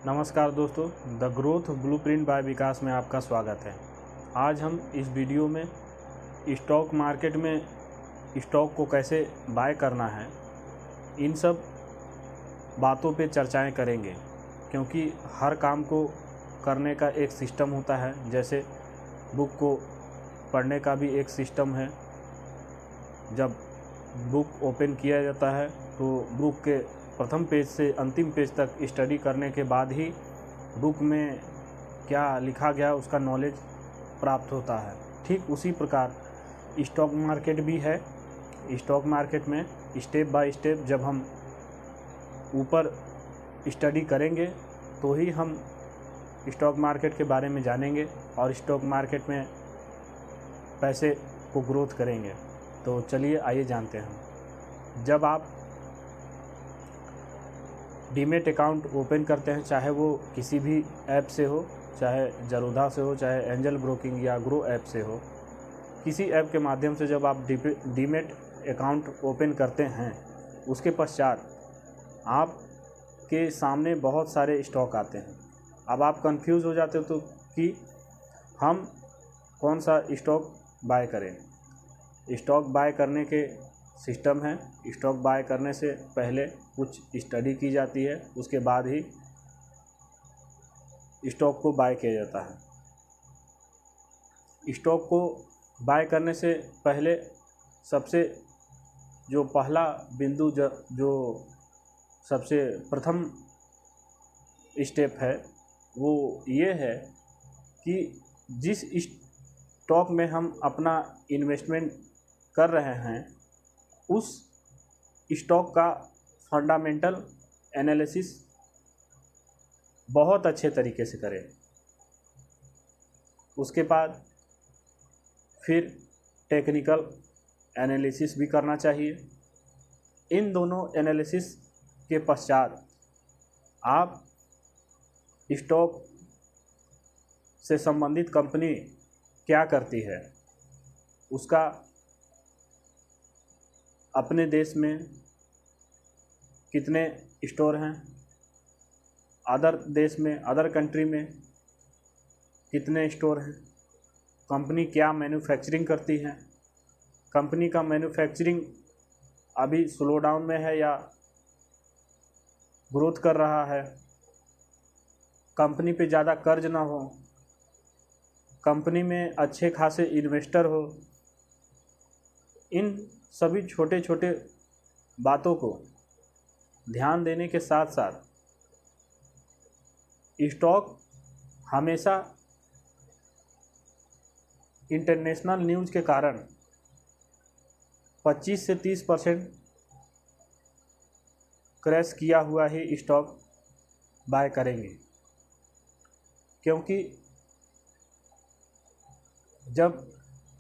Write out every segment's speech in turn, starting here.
नमस्कार दोस्तों, the growth blueprint bye विकास में आपका स्वागत है। आज हम इस वीडियो में स्टॉक मार्केट में स्टॉक को कैसे बाय करना है, इन सब बातों पे चर्चाएं करेंगे। क्योंकि हर काम को करने का एक सिस्टम होता है, जैसे बुक को पढ़ने का भी एक सिस्टम है। जब बुक ओपन किया जाता है तो बुक के प्रथम पेज से अंतिम पेज तक स्टडी करने के बाद ही बुक में क्या लिखा गया उसका नॉलेज प्राप्त होता है। ठीक उसी प्रकार स्टॉक मार्केट भी है। स्टॉक मार्केट में स्टेप बाय स्टेप जब हम ऊपर स्टडी करेंगे तो ही हम स्टॉक मार्केट के बारे में जानेंगे और स्टॉक मार्केट में पैसे को ग्रोथ करेंगे। तो चलिए आइए जानते हैं। जब आप डीमेट अकाउंट ओपन करते हैं, चाहे वो किसी भी ऐप से हो, चाहे जरोधा से हो, चाहे एंजल ब्रोकिंग या ग्रो ऐप से हो, किसी ऐप के माध्यम से जब आप डीमेट अकाउंट ओपन करते हैं, उसके पश्चात आपके सामने बहुत सारे स्टॉक आते हैं। अब आप कंफ्यूज हो जाते हो तो कि हम कौन सा स्टॉक बाय करें। स्टॉक बाय करने के सिस्टम है। स्टॉक बाय करने से पहले कुछ स्टडी की जाती है, उसके बाद ही स्टॉक को बाय किया जाता है। स्टॉक को बाय करने से पहले सबसे जो पहला बिंदु जो सबसे प्रथम स्टेप है वो ये है कि जिस स्टॉक में हम अपना इन्वेस्टमेंट कर रहे हैं उस स्टॉक का फंडामेंटल एनालिसिस बहुत अच्छे तरीके से करें। उसके बाद फिर टेक्निकल एनालिसिस भी करना चाहिए। इन दोनों एनालिसिस के पश्चात आप स्टॉक से संबंधित कंपनी क्या करती है, उसका अपने देश में कितने स्टोर हैं, अदर देश में, अदर कंट्री में कितने स्टोर हैं, कंपनी क्या मैन्युफैक्चरिंग करती है, कंपनी का मैन्युफैक्चरिंग अभी स्लो डाउन में है या ग्रोथ कर रहा है, कंपनी पे ज़्यादा कर्ज ना हो, कंपनी में अच्छे खासे इन्वेस्टर हो। इन सभी छोटे छोटे बातों को ध्यान देने के साथ साथ स्टॉक हमेशा इंटरनेशनल न्यूज़ के कारण 25 से 30% क्रैश किया हुआ ही स्टॉक बाय करेंगे। क्योंकि जब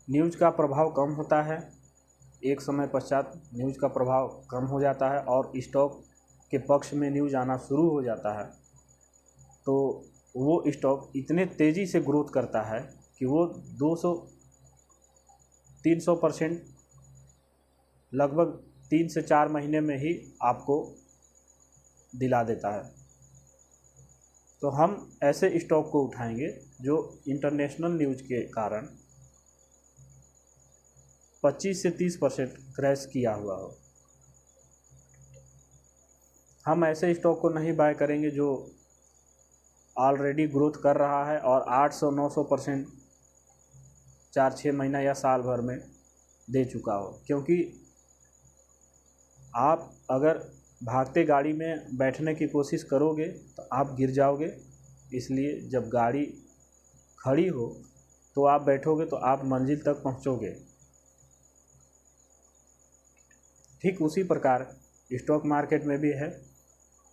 न्यूज़ का प्रभाव कम होता है, एक समय पश्चात न्यूज़ का प्रभाव कम हो जाता है और स्टॉक के पक्ष में न्यूज़ आना शुरू हो जाता है, तो वो स्टॉक इतने तेज़ी से ग्रोथ करता है कि वो 200-300% लगभग 3 से 4 महीने में ही आपको दिला देता है। तो हम ऐसे स्टॉक को उठाएंगे जो इंटरनेशनल न्यूज़ के कारण 25 से 30% क्रैश किया हुआ हो। हम ऐसे स्टॉक को नहीं बाय करेंगे जो ऑलरेडी ग्रोथ कर रहा है और 800-900% 4-6 महीना या साल भर में दे चुका हो। क्योंकि आप अगर भागते गाड़ी में बैठने की कोशिश करोगे तो आप गिर जाओगे। इसलिए जब गाड़ी खड़ी हो तो आप बैठोगे तो आप मंजिल तक पहुंचोगे। ठीक उसी प्रकार स्टॉक मार्केट में भी है।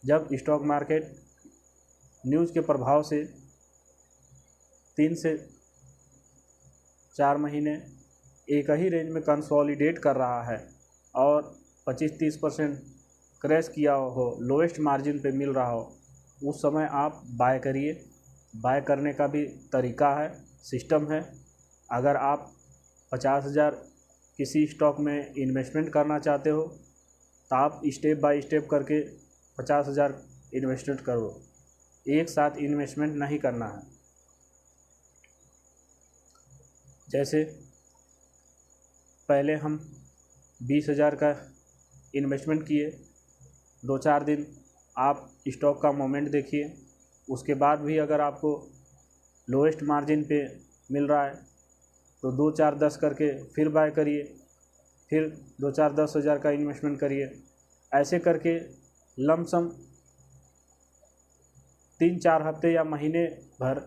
जब स्टॉक मार्केट न्यूज़ के प्रभाव से 3 से 4 महीने एक ही रेंज में कंसोलिडेट कर रहा है और 25-30% क्रैश किया हो, लोएस्ट मार्जिन पे मिल रहा हो, उस समय आप बाय करिए। बाय करने का भी तरीका है, सिस्टम है। अगर आप 50,000 किसी स्टॉक में इन्वेस्टमेंट करना चाहते हो तो आप स्टेप बाय स्टेप करके 50,000 इन्वेस्टमेंट करो। एक साथ इन्वेस्टमेंट नहीं करना है। जैसे पहले हम 20,000 का इन्वेस्टमेंट किए, 2-4 दिन आप स्टॉक का मोमेंट देखिए, उसके बाद भी अगर आपको लोएस्ट मार्जिन पे मिल रहा है तो 2-4-10 करके फिर बाय करिए, फिर 2-4-10,000 का इन्वेस्टमेंट करिए। ऐसे करके लमसम 3-4 हफ्ते या महीने भर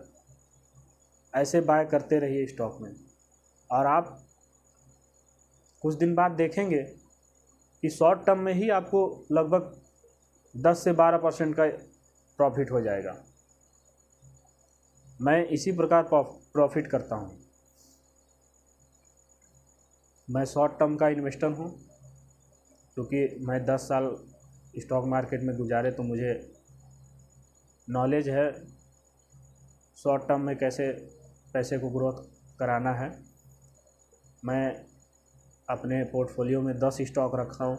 ऐसे बाय करते रहिए स्टॉक में, और आप कुछ दिन बाद देखेंगे कि शॉर्ट टर्म में ही आपको लगभग 10 से 12% का प्रॉफिट हो जाएगा। मैं इसी प्रकार प्रॉफिट करता हूँ। मैं शॉर्ट टर्म का इन्वेस्टर हूँ, क्योंकि मैं 10 साल स्टॉक मार्केट में गुजारे तो मुझे नॉलेज है शॉर्ट टर्म में कैसे पैसे को ग्रोथ कराना है। मैं अपने पोर्टफोलियो में 10 स्टॉक रखता हूँ,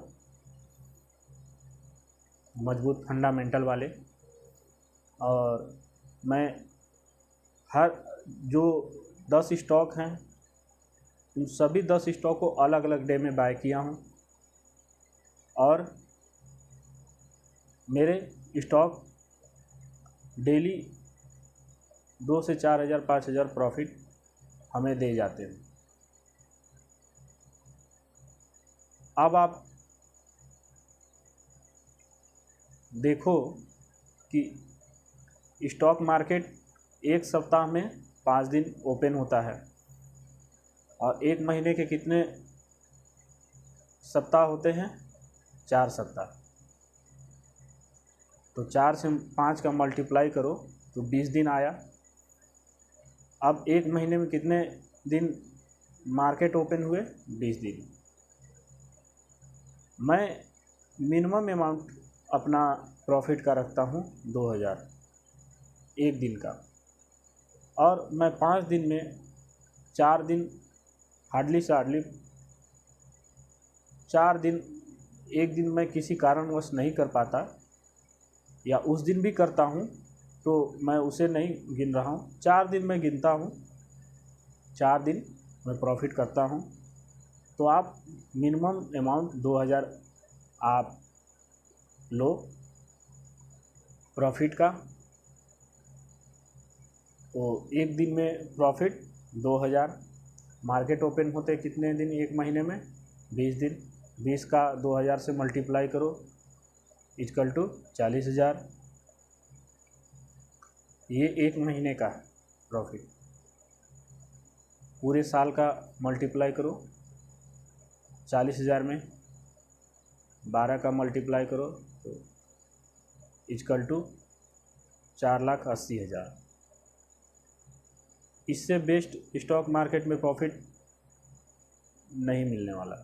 मजबूत फंडामेंटल वाले, और मैं हर जो 10 स्टॉक हैं उन सभी 10 स्टॉक को अलग अलग डे में बाय किया हूँ, और मेरे स्टॉक डेली 2 से 4,000 5,000 प्रॉफिट हमें दे जाते हैं। अब आप देखो कि स्टॉक मार्केट एक सप्ताह में 5 दिन ओपन होता है, और एक महीने के कितने सप्ताह होते हैं? 4 सप्ताह। तो 4 से 5 का मल्टीप्लाई करो तो 20 दिन आया। अब एक महीने में कितने दिन मार्केट ओपन हुए? 20 दिन। मैं मिनिमम अमाउंट अपना प्रॉफिट का रखता हूँ 2,000 एक दिन का, और मैं 5 दिन में 4 दिन हार्डली से हार्डली 4 दिन, एक दिन मैं किसी कारणवश नहीं कर पाता या उस दिन भी करता हूँ तो मैं उसे नहीं गिन रहा हूँ, 4 दिन मैं गिनता हूँ, 4 दिन मैं प्रॉफिट करता हूँ। तो आप मिनिमम अमाउंट 2,000 आप लो प्रॉफिट का। तो एक दिन में प्रॉफिट 2,000। मार्केट ओपन होते कितने दिन एक महीने में? 20 दिन। 20 का 2,000 से मल्टीप्लाई करो इक्वल टू 40,000। ये एक महीने का प्रॉफिट। पूरे साल का मल्टीप्लाई करो 40,000 में, 12 का मल्टीप्लाई करो तो इक्वल टू 4,80,000। इससे बेस्ट स्टॉक मार्केट में प्रॉफिट नहीं मिलने वाला।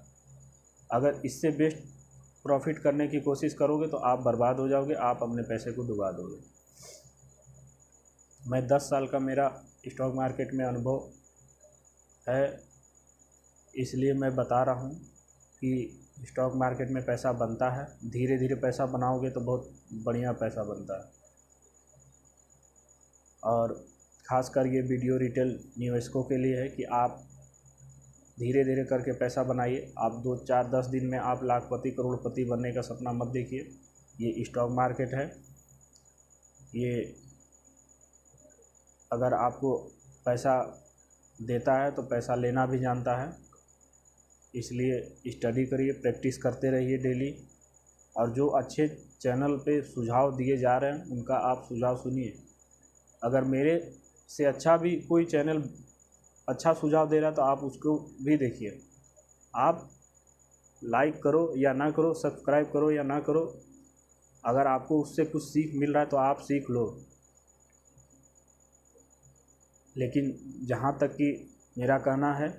अगर इससे बेस्ट प्रॉफिट करने की कोशिश करोगे तो आप बर्बाद हो जाओगे, आप अपने पैसे को डुबा दोगे। मैं 10 साल का मेरा स्टॉक मार्केट में अनुभव है, इसलिए मैं बता रहा हूँ कि स्टॉक मार्केट में पैसा बनता है। धीरे धीरे पैसा बनाओगे तो बहुत बढ़िया पैसा बनता है। और ख़ासकर ये वीडियो रिटेल निवेशकों के लिए है कि आप धीरे धीरे करके पैसा बनाइए। आप 2, 4, 10 दिन में आप लाखपति करोड़पति बनने का सपना मत देखिए। ये स्टॉक मार्केट है, ये अगर आपको पैसा देता है तो पैसा लेना भी जानता है। इसलिए स्टडी करिए, प्रैक्टिस करते रहिए डेली, और जो अच्छे चैनल पे सुझाव दिए जा रहे हैं उनका आप सुझाव सुनिए। अगर मेरे से अच्छा भी कोई चैनल अच्छा सुझाव दे रहा है तो आप उसको भी देखिए। आप लाइक करो या ना करो, सब्सक्राइब करो या ना करो, अगर आपको उससे कुछ सीख मिल रहा है तो आप सीख लो। लेकिन जहाँ तक कि मेरा कहना है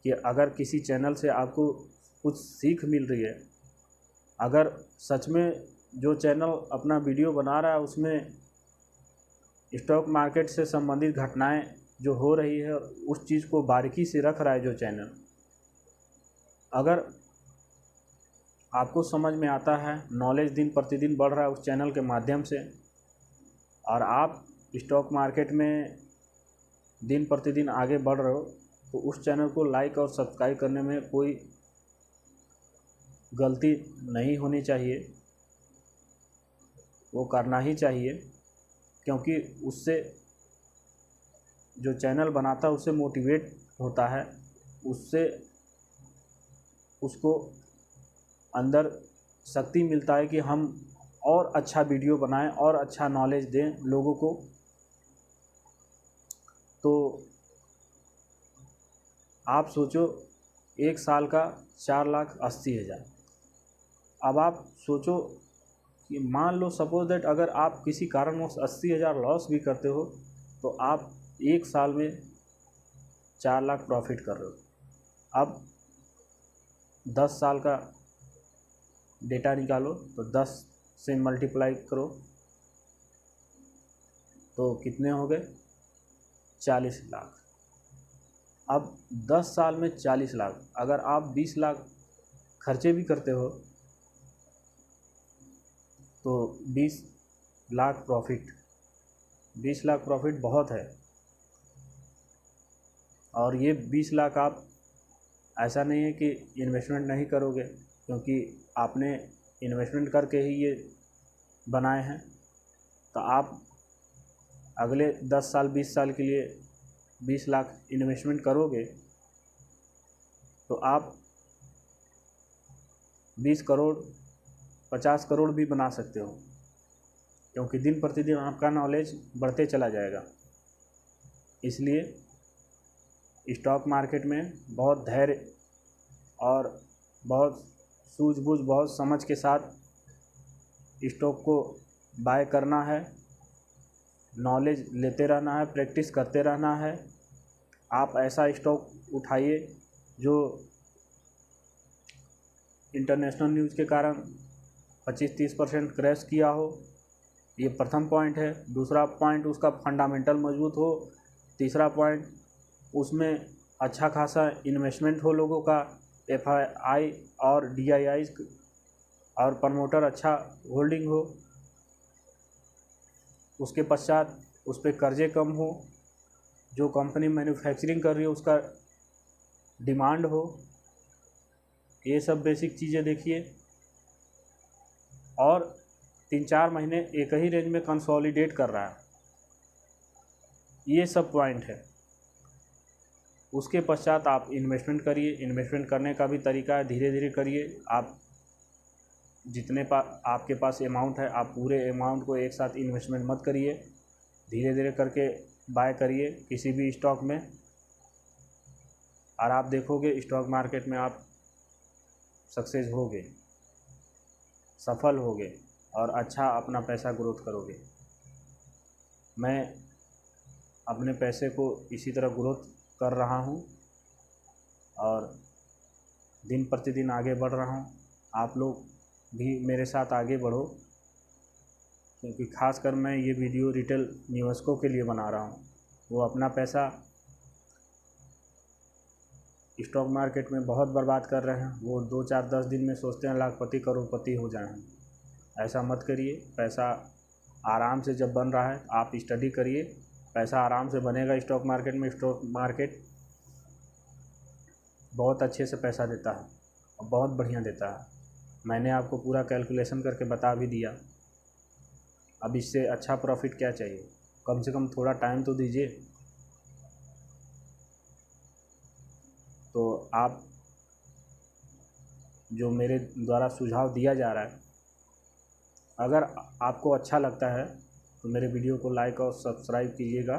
कि अगर किसी चैनल से आपको कुछ सीख मिल रही है, अगर सच में जो चैनल अपना वीडियो बना रहा है उसमें स्टॉक मार्केट से संबंधित घटनाएं जो हो रही है उस चीज़ को बारीकी से रख रहा है जो चैनल, अगर आपको समझ में आता है, नॉलेज दिन प्रतिदिन बढ़ रहा है उस चैनल के माध्यम से, और आप स्टॉक मार्केट में दिन प्रतिदिन आगे बढ़ रहे हो तो उस चैनल को लाइक और सब्सक्राइब करने में कोई गलती नहीं होनी चाहिए, वो करना ही चाहिए, क्योंकि उससे जो चैनल बनाता है उससे मोटिवेट होता है, उससे उसको अंदर शक्ति मिलता है कि हम और अच्छा वीडियो बनाएं और अच्छा नॉलेज दें लोगों को। तो आप सोचो 1 साल का 4,80,000। अब आप सोचो कि मान लो सपोज दैट अगर आप किसी कारणवश 80,000 लॉस भी करते हो तो आप 1 साल में 4 लाख प्रॉफिट कर रहे हो। अब 10 साल का डेटा निकालो तो 10 से मल्टीप्लाई करो तो कितने हो गए? 40 लाख। अब 10 साल में 40 लाख, अगर आप 20 लाख खर्चे भी करते हो तो 20 लाख प्रॉफिट, 20 लाख प्रॉफिट बहुत है। और ये 20 लाख आप ऐसा नहीं है कि इन्वेस्टमेंट नहीं करोगे, क्योंकि आपने इन्वेस्टमेंट करके ही ये बनाए हैं। तो आप अगले 10 साल 20 साल के लिए 20 लाख इन्वेस्टमेंट करोगे तो आप 20 करोड़ 50 करोड़ भी बना सकते हो, क्योंकि दिन प्रतिदिन आपका नॉलेज बढ़ते चला जाएगा। इसलिए स्टॉक मार्केट में बहुत धैर्य और बहुत सूझबूझ, बहुत समझ के साथ स्टॉक को बाय करना है, नॉलेज लेते रहना है, प्रैक्टिस करते रहना है। आप ऐसा स्टॉक उठाइए जो इंटरनेशनल न्यूज़ के कारण 25-30% क्रैश किया हो, ये प्रथम पॉइंट है। दूसरा पॉइंट उसका फंडामेंटल मजबूत हो। तीसरा पॉइंट उसमें अच्छा खासा इन्वेस्टमेंट हो लोगों का, FII और DII और प्रमोटर अच्छा होल्डिंग हो। उसके पश्चात उस पर कर्जे कम हो, जो कंपनी मैन्युफैक्चरिंग कर रही है उसका डिमांड हो। ये सब बेसिक चीज़ें देखिए। और 3-4 महीने एक ही रेंज में कंसोलिडेट कर रहा है, ये सब पॉइंट है। उसके पश्चात आप इन्वेस्टमेंट करिए। इन्वेस्टमेंट करने का भी तरीका है, धीरे धीरे करिए। आप जितने आपके पास अमाउंट है, आप पूरे अमाउंट को एक साथ इन्वेस्टमेंट मत करिए, धीरे धीरे करके बाय करिए किसी भी स्टॉक में। और आप देखोगे स्टॉक मार्केट में आप सक्सेस होगे, सफल होगे और अच्छा अपना पैसा ग्रोथ करोगे। मैं अपने पैसे को इसी तरह ग्रोथ कर रहा हूँ और दिन प्रतिदिन आगे बढ़ रहा हूँ। आप लोग भी मेरे साथ आगे बढ़ो, क्योंकि ख़ासकर मैं ये वीडियो रिटेल निवेशकों के लिए बना रहा हूँ। वो अपना पैसा स्टॉक मार्केट में बहुत बर्बाद कर रहे हैं। वो 2-4-10 दिन में सोचते हैं लाखपति करोड़पति हो जाएं। ऐसा मत करिए। पैसा आराम से जब बन रहा है आप स्टडी करिए, पैसा आराम से बनेगा स्टॉक मार्केट में। स्टॉक मार्केट बहुत अच्छे से पैसा देता है और बहुत बढ़िया देता है। मैंने आपको पूरा कैलकुलेशन करके बता भी दिया। अब इससे अच्छा प्रॉफिट क्या चाहिए? कम से कम थोड़ा टाइम तो दीजिए। तो आप जो मेरे द्वारा सुझाव दिया जा रहा है, अगर आपको अच्छा लगता है तो मेरे वीडियो को लाइक और सब्सक्राइब कीजिएगा।